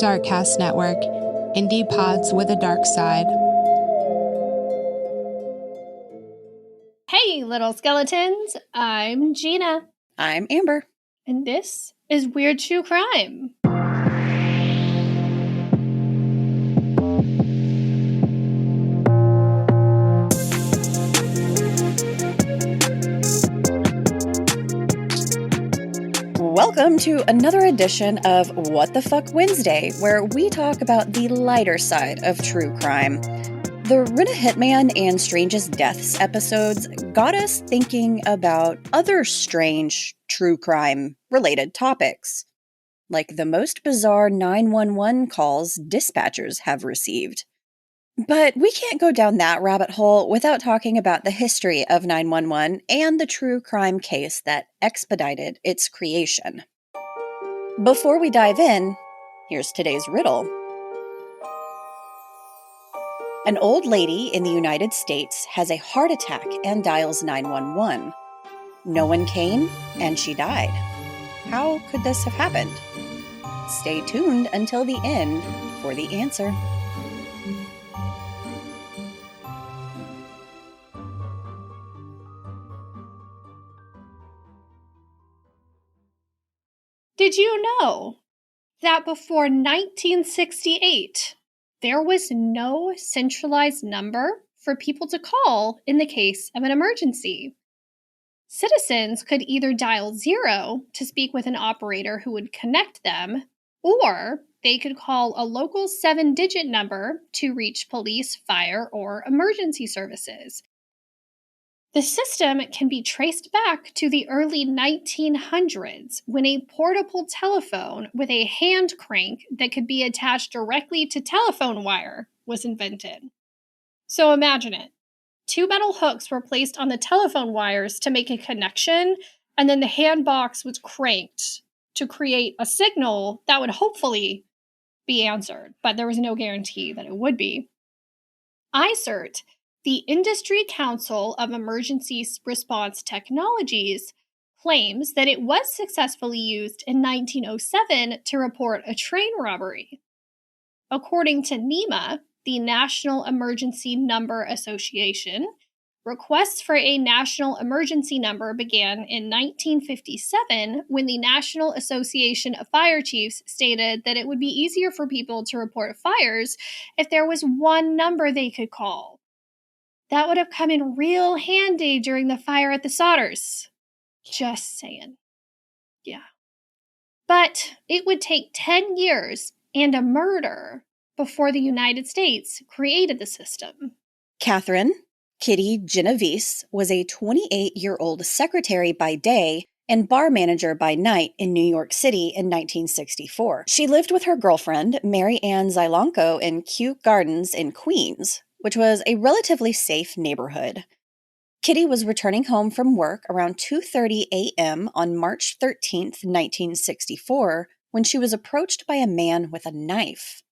Darkcast Network, indie pods with a dark side. Hey, little skeletons. I'm Gina. I'm Amber. And this is Weird True Crime. Welcome to another edition of What the Fuck Wednesday, where we talk about the lighter side of true crime. The Rent a Hitman and Strangest Deaths episodes got us thinking about other strange true crime related topics, like the most bizarre 911 calls dispatchers have received. But we can't go down that rabbit hole without talking about the history of 911 and the true crime case that expedited its creation. Before we dive in, here's today's riddle. An old lady in the United States has a heart attack and dials 911. No one came, and she died. How could this have happened? Stay tuned until the end for the answer. Did you know that before 1968, there was no centralized number for people to call in the case of an emergency? Citizens could either dial 0 to speak with an operator who would connect them, or they could call a local 7-digit number to reach police, fire, or emergency services. The system can be traced back to the early 1900s when a portable telephone with a hand crank that could be attached directly to telephone wire was invented. So imagine it. 2 metal hooks were placed on the telephone wires to make a connection, and then the hand box was cranked to create a signal that would hopefully be answered, but there was no guarantee that it would be. ICERT, the Industry Council of Emergency Response Technologies, claims that it was successfully used in 1907 to report a train robbery. According to NEMA, the National Emergency Number Association, requests for a national emergency number began in 1957 when the National Association of Fire Chiefs stated that it would be easier for people to report fires if there was one number they could call. That would have come in real handy during the fire at the Sodders. Just saying. Yeah. But it would take 10 years and a murder before the United States created the system. Catherine Kitty Genovese was a 28-year-old secretary by day and bar manager by night in New York City in 1964. She lived with her girlfriend, Mary Ann Zylonko, in Kew Gardens in Queens, which was a relatively safe neighborhood. Kitty was returning home from work around 2:30 a.m. on March 13, 1964, when she was approached by a man with a knife.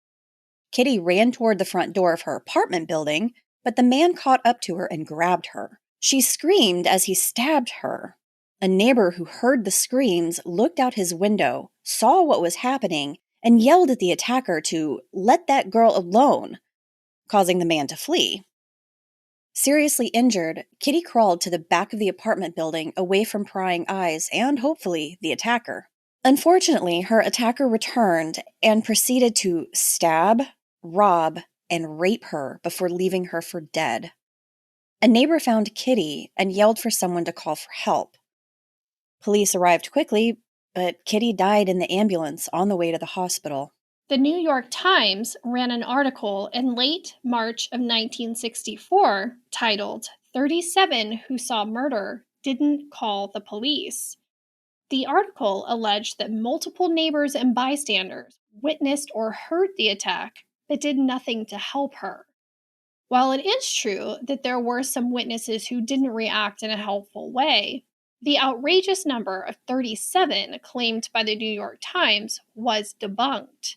Kitty ran toward the front door of her apartment building, but the man caught up to her and grabbed her. She screamed as he stabbed her. A neighbor who heard the screams looked out his window, saw what was happening, and yelled at the attacker to let that girl alone, causing the man to flee. Seriously injured, Kitty crawled to the back of the apartment building away from prying eyes and, hopefully, the attacker. Unfortunately, her attacker returned and proceeded to stab, rob, and rape her before leaving her for dead. A neighbor found Kitty and yelled for someone to call for help. Police arrived quickly, but Kitty died in the ambulance on the way to the hospital. The New York Times ran an article in late March of 1964 titled, "37 Who Saw Murder Didn't Call the Police." The article alleged that multiple neighbors and bystanders witnessed or heard the attack but did nothing to help her. While it is true that there were some witnesses who didn't react in a helpful way, the outrageous number of 37 claimed by the New York Times was debunked.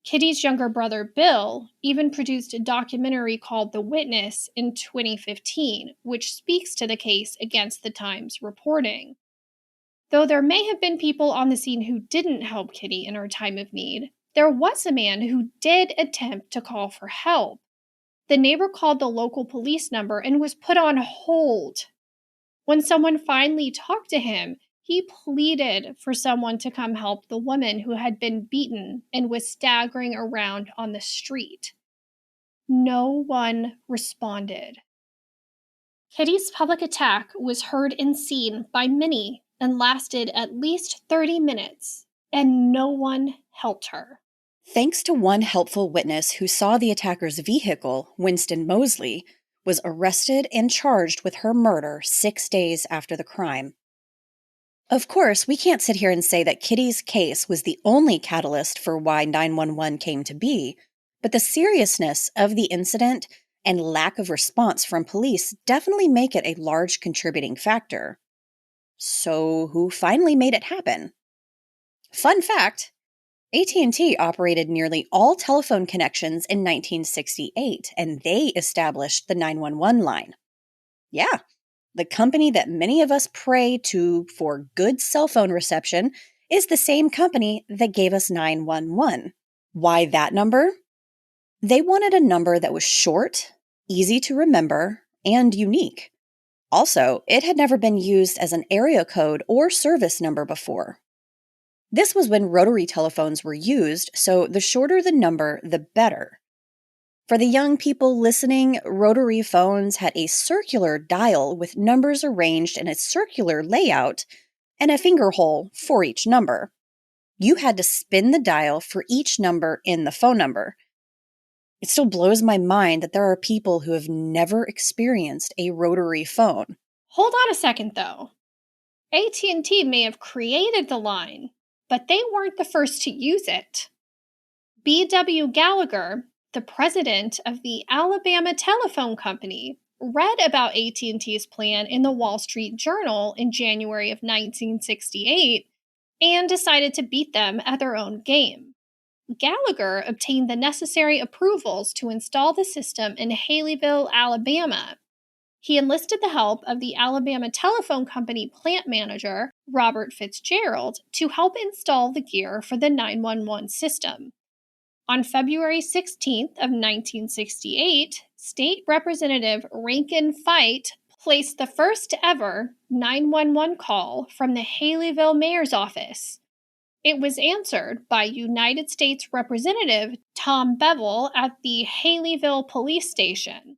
Kitty's younger brother, Bill, even produced a documentary called The Witness in 2015, which speaks to the case against the Times reporting. Though there may have been people on the scene who didn't help Kitty in her time of need, There was a man who did attempt to call for help. The neighbor called the local police number and was put on hold. When someone finally talked to him, he pleaded for someone to come help the woman who had been beaten and was staggering around on the street. No one responded. Kitty's public attack was heard and seen by many and lasted at least 30 minutes, and no one helped her. Thanks to one helpful witness who saw the attacker's vehicle, Winston Mosley, was arrested and charged with her murder 6 days after the crime. Of course, we can't sit here and say that Kitty's case was the only catalyst for why 911 came to be, but the seriousness of the incident and lack of response from police definitely make it a large contributing factor. So, who finally made it happen? Fun fact, AT&T operated nearly all telephone connections in 1968, and they established the 911 line. Yeah, the company that many of us pray to for good cell phone reception is the same company that gave us 911. Why that number? They wanted a number that was short, easy to remember, and unique. Also, it had never been used as an area code or service number before. This was when rotary telephones were used, so the shorter the number, the better. For the young people listening, rotary phones had a circular dial with numbers arranged in a circular layout and a finger hole for each number. You had to spin the dial for each number in the phone number. It still blows my mind that there are people who have never experienced a rotary phone. Hold on a second, though. AT&T may have created the line, but they weren't the first to use it. B.W. Gallagher, the president of the Alabama Telephone Company, read about AT&T's plan in the Wall Street Journal in January of 1968 and decided to beat them at their own game. Gallagher obtained the necessary approvals to install the system in Haleyville, Alabama. He enlisted the help of the Alabama Telephone Company plant manager, Robert Fitzgerald, to help install the gear for the 911 system. On February 16th of 1968, State Representative Rankin Fite placed the first ever 911 call from the Haleyville mayor's office. It was answered by United States Representative Tom Bevel at the Haleyville police station.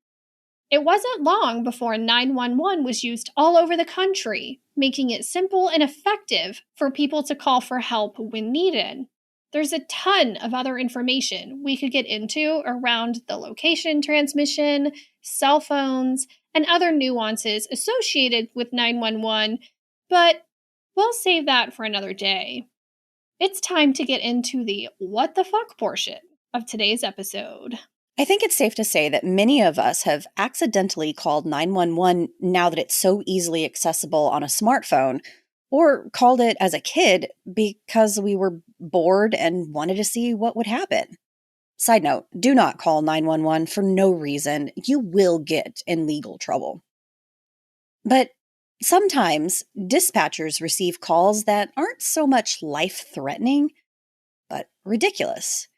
It wasn't long before 911 was used all over the country, making it simple and effective for people to call for help when needed. There's a ton of other information we could get into around the location transmission, cell phones, and other nuances associated with 911, but we'll save that for another day. It's time to get into the what the fuck portion of today's episode. I think it's safe to say that many of us have accidentally called 911 now that it's so easily accessible on a smartphone, or called it as a kid because we were bored and wanted to see what would happen. Side note, do not call 911 for no reason. You will get in legal trouble. But sometimes dispatchers receive calls that aren't so much life-threatening, but ridiculous.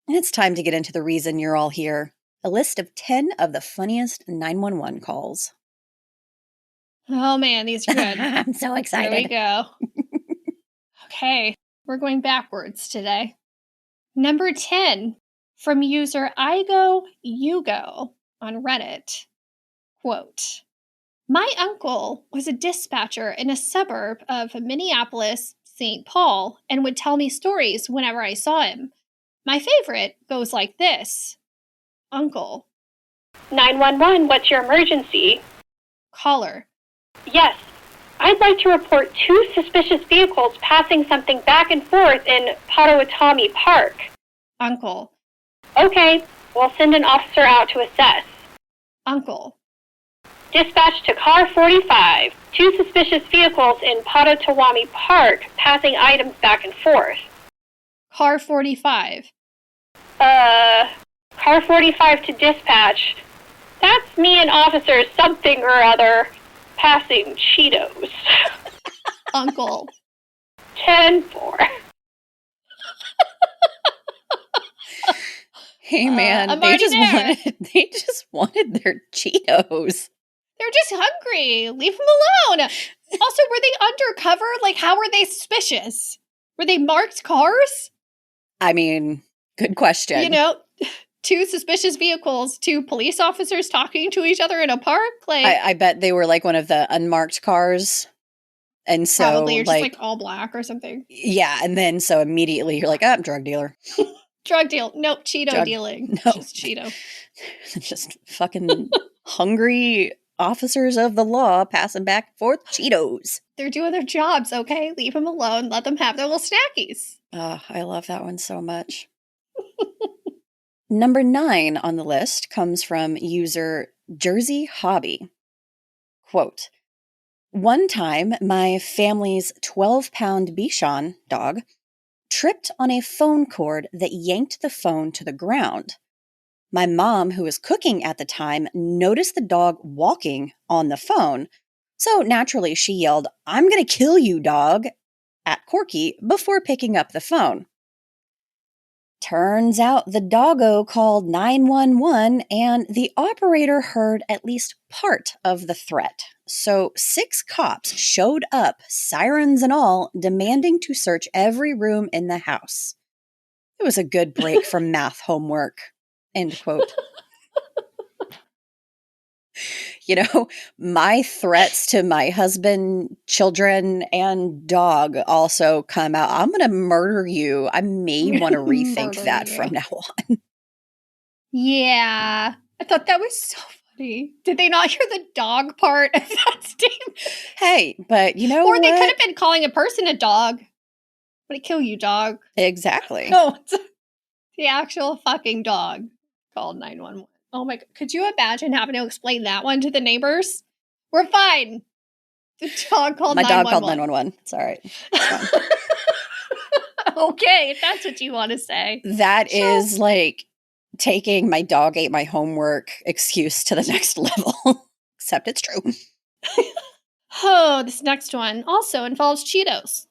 And it's time to get into the reason you're all here. A list of 10 of the funniest 911 calls. Oh man, these are good. I'm so excited. Here we go. Okay, we're going backwards today. Number 10, from user IGoYugo on Reddit. Quote, my uncle was a dispatcher in a suburb of Minneapolis, St. Paul, and would tell me stories whenever I saw him. My favorite goes like this. Uncle. 911, what's your emergency? Caller. Yes, I'd like to report 2 suspicious vehicles passing something back and forth in Potawatomi Park. Uncle. Okay, we'll send an officer out to assess. Uncle. Dispatch to car 45. 2 suspicious vehicles in Potawatomi Park passing items back and forth. Car 45. Car 45 to dispatch. That's me and officer something or other passing Cheetos. Uncle. 10-4. Hey man, I'm already there. they just wanted their Cheetos. They're just hungry. Leave them alone. Also, were they undercover? Like, how were they suspicious? Were they marked cars? I mean, good question. You know, 2 suspicious vehicles, 2 police officers talking to each other in a park. Like, I bet they were like one of the unmarked cars. And so, probably, or just like all black or something. Yeah, and then so immediately you're like, oh, drug dealer. Drug deal. Nope, Cheeto dealing. No. Just Cheeto. Just fucking hungry officers of the law passing back and forth Cheetos. They're doing their jobs, okay? Leave them alone. Let them have their little snackies. I love that one so much. Number 9 on the list comes from user Jersey Hobby. Quote, one time, my family's 12-pound Bichon dog tripped on a phone cord that yanked the phone to the ground. My mom, who was cooking at the time, noticed the dog walking on the phone. So naturally, she yelled, "I'm going to kill you, dog," at Corky before picking up the phone. Turns out the doggo called 911 and the operator heard at least part of the threat. So 6 cops showed up, sirens and all, demanding to search every room in the house. It was a good break from math homework. End quote. You know, my threats to my husband, children, and dog also come out. I'm going to murder you. I may want to rethink that from now on. Yeah. I thought that was so funny. Did they not hear the dog part of that statement? Hey, but you know or what? They could have been calling a person a dog. I'm going to kill you, dog. Exactly. No, it's the actual fucking dog called 911. Oh my God. Could you imagine having to explain that one to the neighbors? We're fine. The dog called 911. My dog called 911. It's all right. It's fine. Okay, if that's what you want to say. That is like taking my dog ate my homework excuse to the next level. Except it's true. Oh, this next one also involves Cheetos.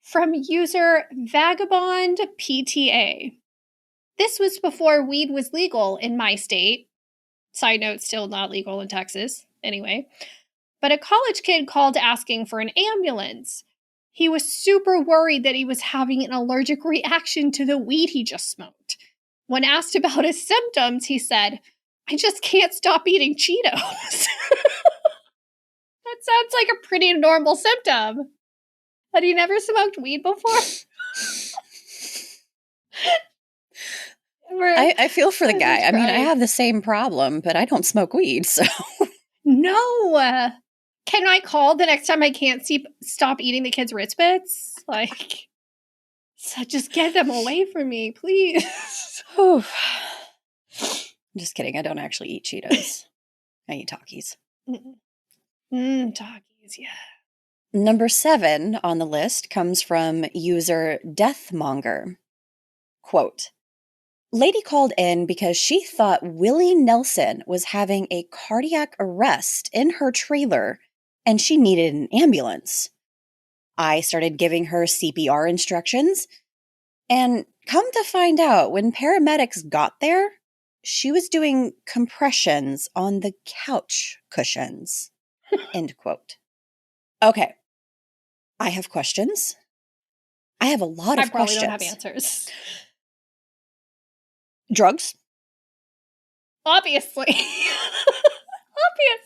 From user Vagabond PTA. This was before weed was legal in my state. Side note, still not legal in Texas. Anyway. But a college kid called asking for an ambulance. He was super worried that he was having an allergic reaction to the weed he just smoked. When asked about his symptoms, he said, "I just can't stop eating Cheetos." That sounds like a pretty normal symptom. Had you never smoked weed before? I feel for the guy. I mean, I have the same problem, but I don't smoke weed, so. No. Can I call the next time I can't stop eating the kids' Ritz Bits? Like, so just get them away from me, please. I'm just kidding. I don't actually eat Cheetos. I eat Takis. Takis, yeah. Number 7 on the list comes from user Deathmonger. Quote, lady called in because she thought Willie Nelson was having a cardiac arrest in her trailer and she needed an ambulance. I started giving her CPR instructions, and come to find out, when paramedics got there, she was doing compressions on the couch cushions. End quote. Okay. I have questions. I have a lot of questions. I probably don't have answers. Drugs? Obviously.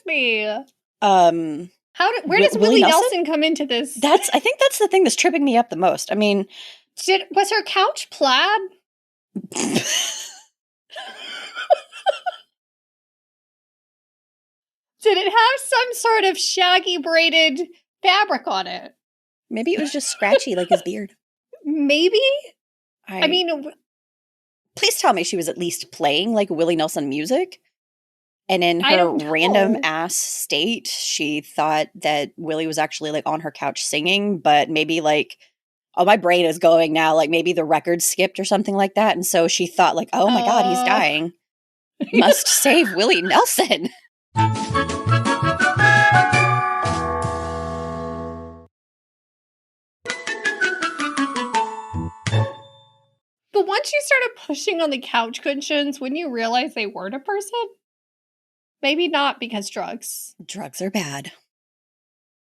Obviously. Where does Willie Nelson come into this? I think that's the thing that's tripping me up the most. I mean, was her couch plaid? Did it have some sort of shaggy braided fabric on it? Maybe it was just scratchy like his beard. Maybe? I mean, please tell me she was at least playing like Willie Nelson music. And in her random ass state, she thought that Willie was actually like on her couch singing, but maybe like, oh, my brain is going now. Like maybe the record skipped or something like that. And so she thought like, oh my God, he's dying. Must save Willie Nelson. But once you started pushing on the couch cushions, wouldn't you realize they weren't a person? Maybe not because drugs. Drugs are bad.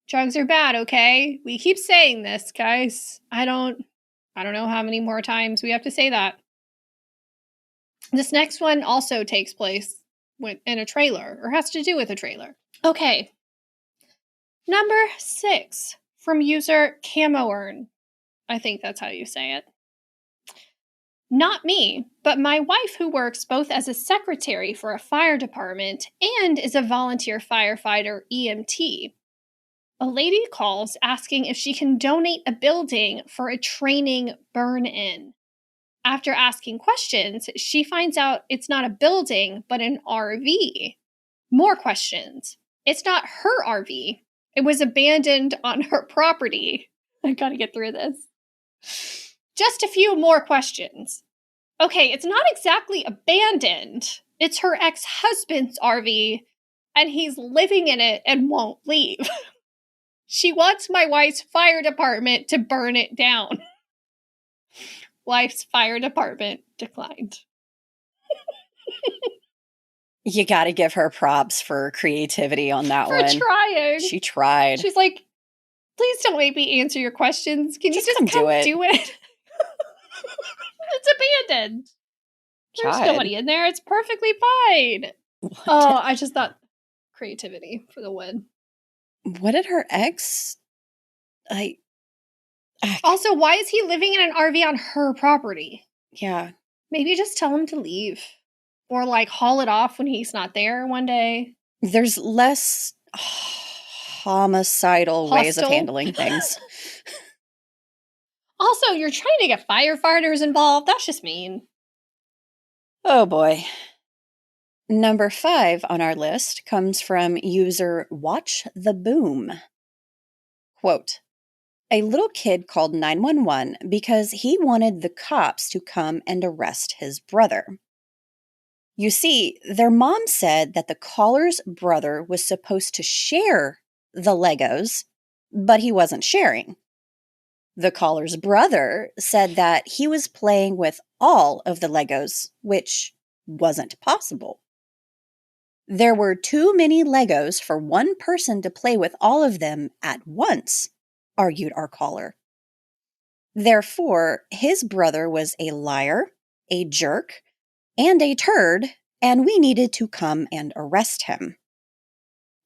Drugs are bad, okay? We keep saying this, guys. I don't know how many more times we have to say that. This next one also takes place in a trailer, or has to do with a trailer. Okay. Number 6, from user Camoern. I think that's how you say it. Not me, but my wife, who works both as a secretary for a fire department and is a volunteer firefighter EMT. A lady calls asking if she can donate a building for a training burn-in. After asking questions, she finds out it's not a building, but an RV. More questions. It's not her RV. It was abandoned on her property. I gotta get through this. Just a few more questions. Okay, it's not exactly abandoned. It's her ex-husband's RV, and he's living in it and won't leave. She wants my wife's fire department to burn it down. Wife's fire department declined. You gotta give her props for creativity on that one. For trying. She tried. She's like, please don't make me answer your questions. Can you just come do it? It's abandoned. There's nobody in there. It's perfectly fine. Oh, I just thought creativity for the win. What did her ex... Also, why is he living in an RV on her property? Yeah. Maybe just tell him to leave. Or, like, haul it off when he's not there one day. There's less homicidal ways of handling things. Also, you're trying to get firefighters involved. That's just mean. Oh, boy. Number 5 on our list comes from user Watch the Boom. Quote, a little kid called 911 because he wanted the cops to come and arrest his brother. You see, their mom said that the caller's brother was supposed to share the Legos, but he wasn't sharing. The caller's brother said that he was playing with all of the Legos, which wasn't possible. There were too many Legos for one person to play with all of them at once, argued our caller. Therefore, his brother was a liar, a jerk, and a turd, and we needed to come and arrest him.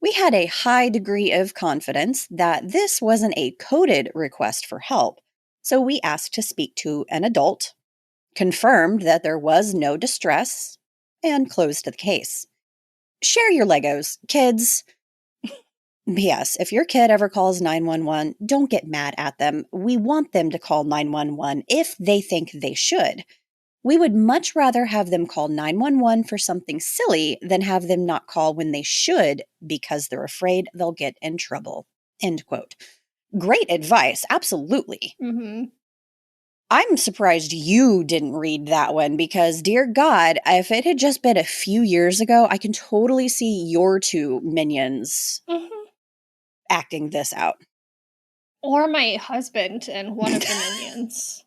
We had a high degree of confidence that this wasn't a coded request for help, so we asked to speak to an adult, confirmed that there was no distress, and closed the case. Share your Legos, kids. Yes, if your kid ever calls 911, don't get mad at them. We want them to call 911 if they think they should. We would much rather have them call 911 for something silly than have them not call when they should because they're afraid they'll get in trouble. End quote. Great advice. Absolutely. Mm-hmm. I'm surprised you didn't read that one because, dear God, if it had just been a few years ago, I can totally see your two minions acting this out. Or my husband and one of the minions.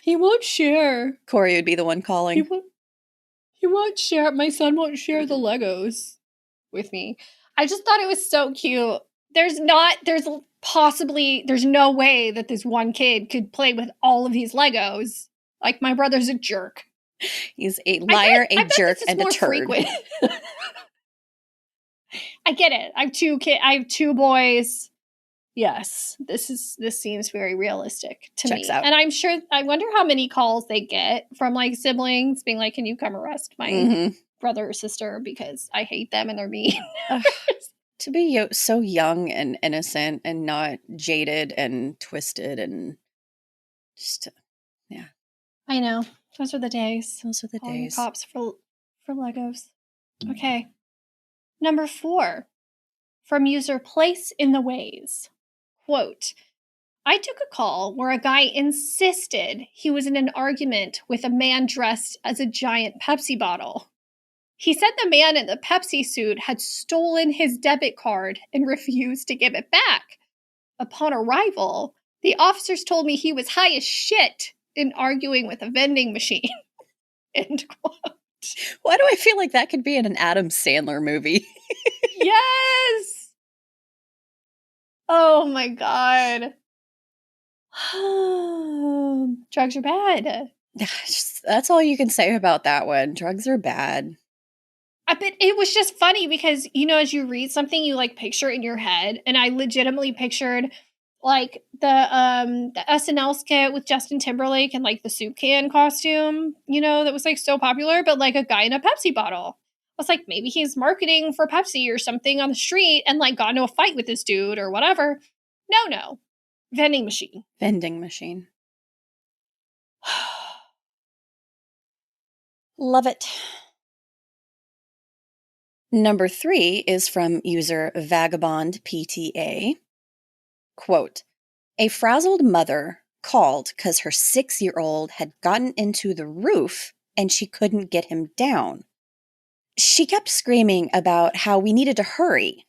He won't share. Corey would be the one calling. He won't share. My son won't share the Legos with me. I just thought it was so cute. There's no way that this one kid could play with all of these Legos. Like, my brother's a jerk. He's a liar, a jerk, and a turd. I get it. I have two boys. Yes, this seems very realistic to me. Out. And I wonder how many calls they get from, like, siblings being like, can you come arrest my brother or sister because I hate them and they're mean. To be so young and innocent and not jaded and twisted and just, yeah. I know. Those are the days. Those are the days. Cops for Legos. Okay. Number 4, from user Place in the Ways. Quote, I took a call where a guy insisted he was in an argument with a man dressed as a giant Pepsi bottle. He said the man in the Pepsi suit had stolen his debit card and refused to give it back. Upon arrival, the officers told me he was high as shit in arguing with a vending machine. End quote. Why do I feel like that could be in an Adam Sandler movie? Yes! Oh my god. Drugs are bad. That's all you can say about that one. Drugs are bad. But it was just funny because, you know, as you read something, you like picture it in your head. And I legitimately pictured like the SNL skit with Justin Timberlake and like the soup can costume, you know, that was like so popular, but like a guy in a Pepsi bottle. I was like, maybe he's marketing for Pepsi or something on the street and like got into a fight with this dude or whatever. No. Vending machine. Vending machine. Love it. Number 3 is from user Vagabond PTA. Quote, a frazzled mother called because her 6-year-old had gotten into the roof and she couldn't get him down. She kept screaming about how we needed to hurry,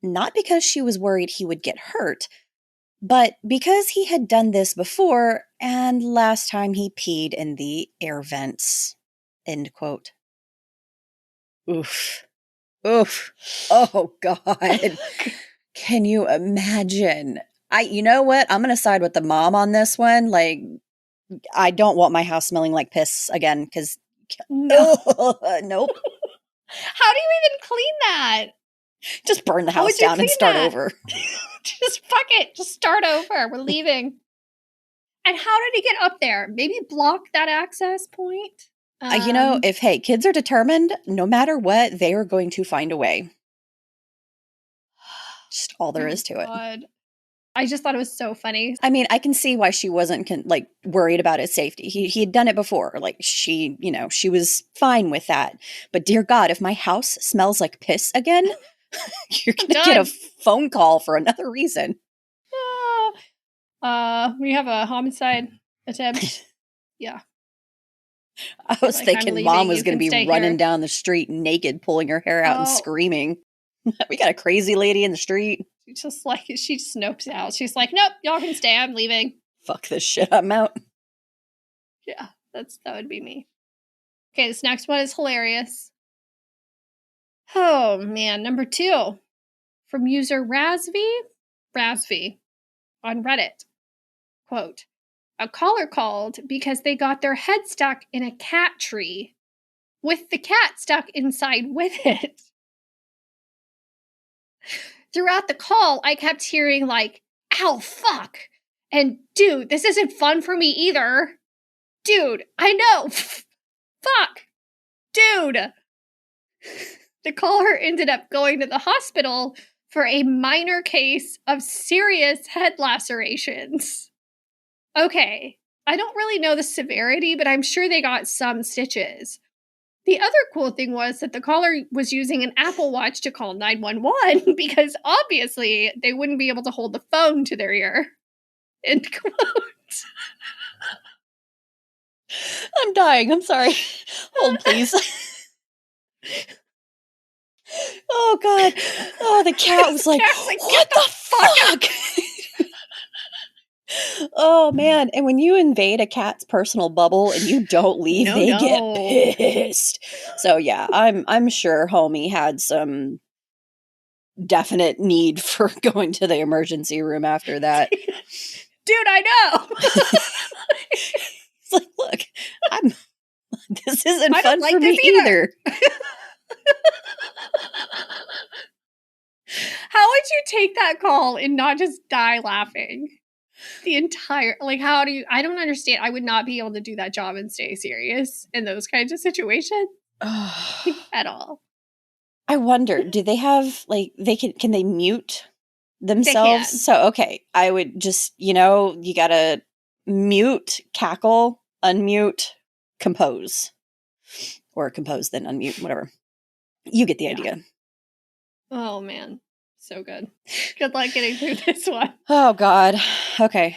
not because she was worried he would get hurt, but because he had done this before and last time he peed in the air vents. End quote. Oof. Oh, God. Can you imagine? You know what? I'm going to side with the mom on this one. Like, I don't want my house smelling like piss again because No. Nope. How do you even clean that? Just burn the How would house you down and clean start that? over. Just fuck it. Just start over. We're leaving. And how did he get up there? Maybe block that access point? You know, if, hey, kids are determined, no matter what, they are going to find a way. Just all there is to it. God. I just thought it was so funny. I mean, I can see why she wasn't worried about his safety. He had done it before. Like she was fine with that. But dear God, if my house smells like piss again, you're going to get a phone call for another reason. We have a homicide attempt. Yeah. I was thinking Mom was going to be running down the street naked, pulling her hair out and screaming. We got a crazy lady in the street. She just snopes out. She's like, nope, y'all can stay. I'm leaving. Fuck this shit. I'm out. Yeah, that would be me. Okay, this next one is hilarious. Oh, man. Number 2 from user Razvi on Reddit. Quote, a caller called because they got their head stuck in a cat tree with the cat stuck inside with it. Throughout the call, I kept hearing like, ow, fuck. And dude, this isn't fun for me either. Dude, I know. Fuck. Dude. The caller ended up going to the hospital for a minor case of serious head lacerations. Okay, I don't really know the severity, but I'm sure they got some stitches. The other cool thing was that the caller was using an Apple Watch to call 911 because obviously they wouldn't be able to hold the phone to their ear. End quote. I'm dying. I'm sorry. Hold, please. Oh, God. Oh, the cat was like, what the fuck? Oh, man. And when you invade a cat's personal bubble and you don't leave, they get pissed. So, yeah, I'm sure homie had some definite need for going to the emergency room after that. Dude, I know. It's like, look, this isn't fun for me either. How would you take that call and not just die laughing? The entire, I don't understand. I would not be able to do that job and stay serious in those kinds of situations at all. I wonder, do they have, can they mute themselves? They can. So, okay, I would just, you gotta mute, cackle, unmute, compose. Or compose, then unmute, whatever. You get the idea. Oh, man. So good. Good luck getting through this one. Oh, God. Okay.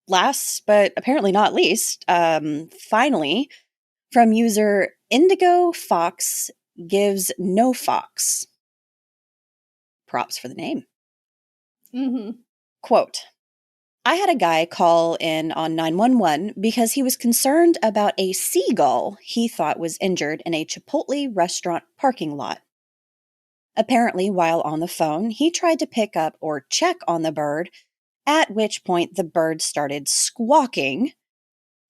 Last, but apparently not least, finally, from user Indigo Fox gives no fox. Props for the name. Mm-hmm. Quote, I had a guy call in on 911 because he was concerned about a seagull he thought was injured in a Chipotle restaurant parking lot. Apparently, while on the phone, he tried to pick up or check on the bird, at which point the bird started squawking,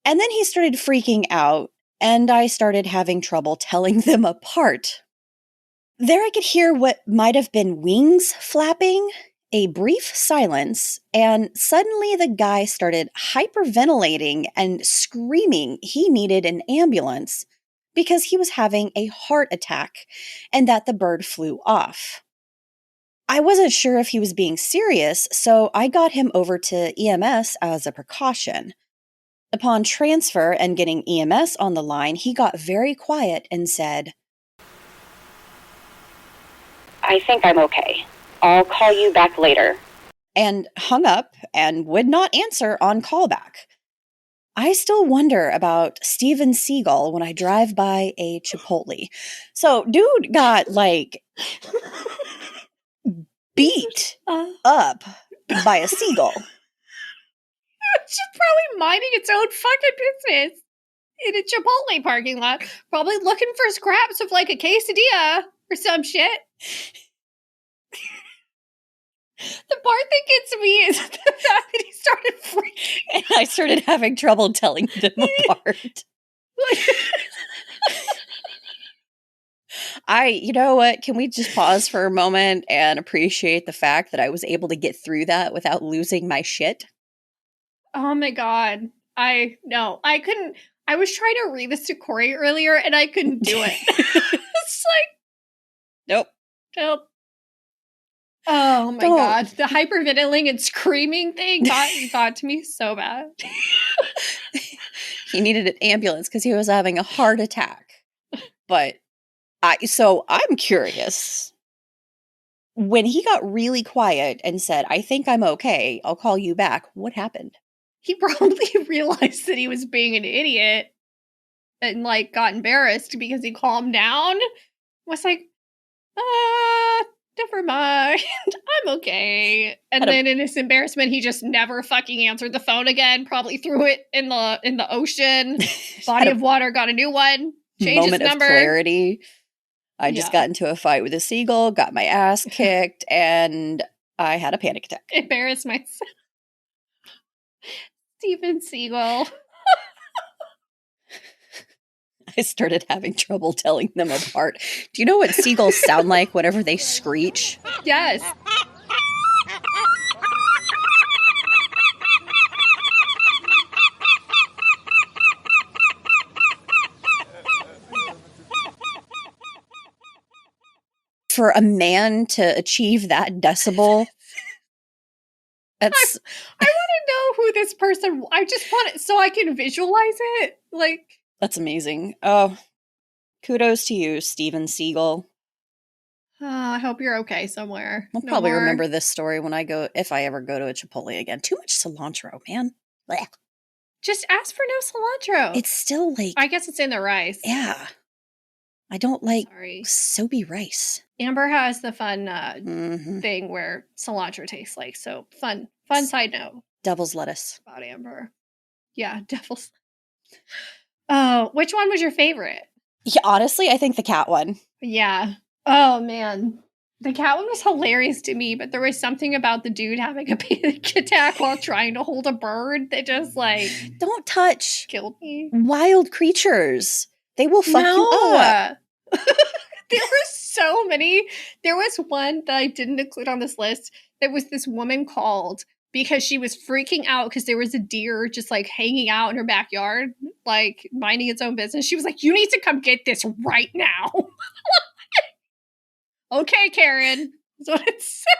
and then he started freaking out, and I started having trouble telling them apart. There I could hear what might have been wings flapping, a brief silence, and suddenly the guy started hyperventilating and screaming he needed an ambulance because he was having a heart attack and that the bird flew off. I wasn't sure if he was being serious, so I got him over to EMS as a precaution. Upon transfer and getting EMS on the line, he got very quiet and said, "I think I'm okay. I'll call you back later," and hung up and would not answer on callback. I still wonder about Steven Seagal when I drive by a Chipotle. So, dude got, beat up by a seagull. It's just probably minding its own fucking business in a Chipotle parking lot, probably looking for scraps of, a quesadilla or some shit. The part that gets me is the fact that he started freaking. And I started having trouble telling them apart. You know what? Can we just pause for a moment and appreciate the fact that I was able to get through that without losing my shit? Oh my god. I couldn't. I was trying to read this to Corey earlier and I couldn't do it. It's Nope. Oh my god. The hyperventilating and screaming thing got to me so bad. He needed an ambulance because he was having a heart attack. But I'm curious. When he got really quiet and said, "I think I'm okay, I'll call you back," what happened? He probably realized that he was being an idiot and got embarrassed because he calmed down. Was like, never mind. I'm okay. And then in his embarrassment, he just never fucking answered the phone again. Probably threw it in the ocean. Body of water, got a new one. Changed Moment his number. of clarity. I just got into a fight with a seagull, got my ass kicked, and I had a panic attack. Embarrassed myself. Steven Seagal. I started having trouble telling them apart. Do you know what seagulls sound like whenever they screech? Yes. For a man to achieve that decibel, that's... I want to know who this person... I just want it so I can visualize it. That's amazing. Oh, kudos to you, Steven Seagal. I hope you're okay somewhere. I'll probably remember this story if I ever go to a Chipotle again. Too much cilantro, man. Blech. Just ask for no cilantro. It's still I guess it's in the rice. Yeah. I don't like soapy rice. Amber has the fun thing where cilantro tastes like soap. Fun side note. Devil's lettuce. About Amber. Yeah, devil's. Oh, which one was your favorite? Yeah, honestly, I think the cat one. Yeah. Oh, man. The cat one was hilarious to me, but there was something about the dude having a panic attack while trying to hold a bird that just don't touch killed me. Wild creatures. They will fuck you up. There were so many. There was one that I didn't include on this list. That was this woman called because she was freaking out because there was a deer just hanging out in her backyard, minding its own business. She was like, "You need to come get this right now." Okay, Karen. That's what it said.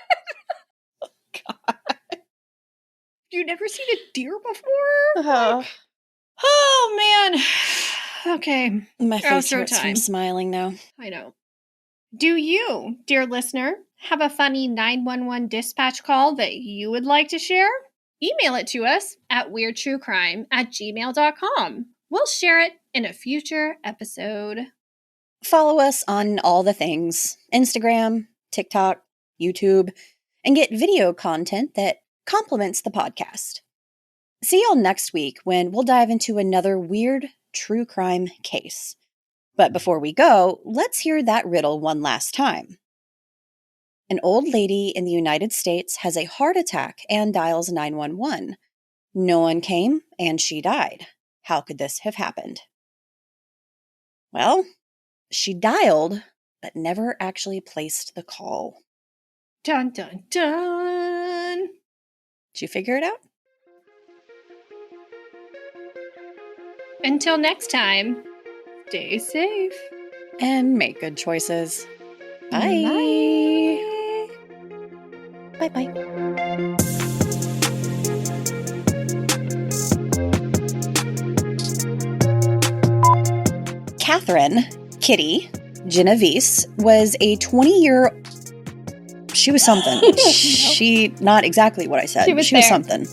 Oh, God. You never seen a deer before? Oh, man. Okay. My face hurts from smiling now. I know. Do you, dear listener, have a funny 911 dispatch call that you would like to share? Email it to us at weirdtruecrime@gmail.com. We'll share it in a future episode. Follow us on all the things: Instagram, TikTok, YouTube, and get video content that complements the podcast. See y'all next week when we'll dive into another weird true crime case. But before we go, let's hear that riddle one last time. An old lady in the United States has a heart attack and dials 911. No one came and she died. How could this have happened? Well, she dialed, but never actually placed the call. Dun, dun, dun. Did you figure it out? Until next time, stay safe. And make good choices. Bye. Bye-bye. Catherine, Kitty, Genovese, was a 20-year... She was something. She, not exactly what I said. She was there. there. Something.